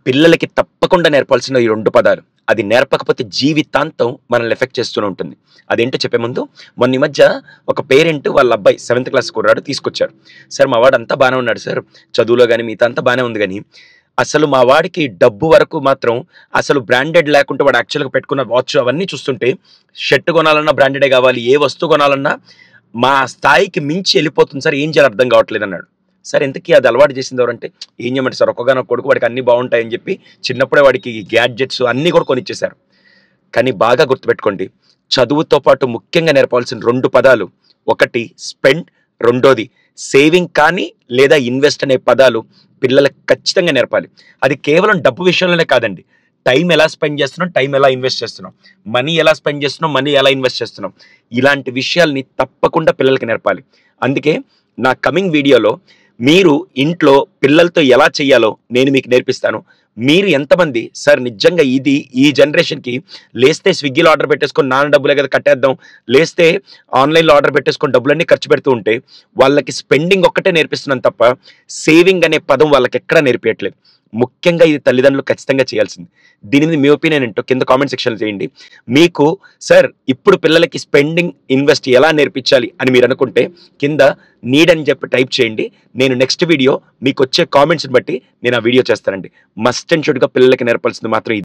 పిల్లలకి తప్పకుండా నేర్పాల్సిన ఈ 2 పదాలు. అది నేర్పకపోతే జీవితాంతం మనల్ని ఎఫెక్ట్ చేస్తూనే ఉంటుంది. అదేంటో చెప్పే ముందు మొన్న ఈ మధ్య ఒక పేరెంట్ వాళ్ళ అబ్బాయి 7th క్లాస్ కుర్రాడు తీసుకొచ్చారు. సార్ మా వాడు అంతా బానే ఉన్నాడు సార్. చదువులో గాని మిగతా అంతా బానే ఉంది గాని, అసలు మా వాడికి డబ్బు వరకు మాత్రం అసలు బ్రాండెడ్ లేకుంటే వాడు యాక్చువల్‌గా పెట్టుకున్న వాచ్ అవన్నీ చూస్తుంటే షర్ట్ కొనాలన్నా బ్రాండెడే కావాలి. ఏ వస్తువు కొనాలన్నా మా స్థాయికి మించి వెళ్ళిపోతుంది సార్. ఏం చేయాలో అర్థం కావట్లేదన్నాడు. సార్ ఇంతకీ అది అలవాటు చేసింది ఎవరంటే, ఏం చేయమంటారు సార్ ఒక్కగానొక్క కొడుకు వాడికి అన్నీ బావుంటాయని చెప్పి చిన్నప్పుడే వాడికి గ్యాడ్జెట్స్ అన్నీ కూడా కొనిచ్చేశారు. కానీ బాగా గుర్తుపెట్టుకోండి. చదువుతో పాటు ముఖ్యంగా నేర్పాల్సిన 2 పదాలు. ఒకటి స్పెండ్, రెండోది సేవింగ్ కానీ లేదా ఇన్వెస్ట్ అనే పదాలు పిల్లలకు ఖచ్చితంగా నేర్పాలి. అది కేవలం డబ్బు విషయంలోనే కాదండి. టైం ఎలా స్పెండ్ చేస్తున్నాం, టైం ఎలా ఇన్వెస్ట్ చేస్తున్నాం, మనీ ఎలా స్పెండ్ చేస్తున్నాం, మనీ ఎలా ఇన్వెస్ట్ చేస్తున్నాం, ఇలాంటి విషయాల్ని తప్పకుండా పిల్లలకి నేర్పాలి. అందుకే నా కమింగ్ వీడియోలో మీరు ఇంట్లో పిల్లలతో ఎలా చేయాలో నేను మీకు నేర్పిస్తాను. మీరు ఎంతమంది సార్ నిజంగా ఈ జనరేషన్‌కి లేస్తే స్విగ్గీలో ఆర్డర్ పెట్టేసుకొని నాన్న డబ్బులే కదా కట్టేద్దాం, లేస్తే ఆన్‌లైన్‌లో ఆర్డర్ పెట్టేసుకొని డబ్బులన్నీ ఖర్చు పెడుతూ ఉంటే వాళ్ళకి స్పెండింగ్ ఒక్కటే నేర్పిస్తున్నాను తప్ప సేవింగ్ అనే పదం వాళ్ళకి ఎక్కడా నేర్పియట్లేదు. ముఖ్యంగా ఇది తల్లిదండ్రులు ఖచ్చితంగా చేయాల్సింది. దీని మీద మీ ఒపీనియన్ ఏంటో కింద కామెంట్ సెక్షన్‌లో చేయండి. మీకు సార్ ఇప్పుడు పిల్లలకి స్పెండింగ్, ఇన్వెస్ట్ ఎలా నేర్పించాలి అని మీరు అనుకుంటే కింద నీడ్ అని చెప్పి టైప్ చేయండి. నేను నెక్స్ట్ వీడియో మీకొచ్చే కామెంట్స్‌ని బట్టి నేను ఆ వీడియో చేస్తానండి. మస్ట్ అండ్ షుడ్‌గా పిల్లలకి నేర్పాల్సింది మాత్రం ఇది.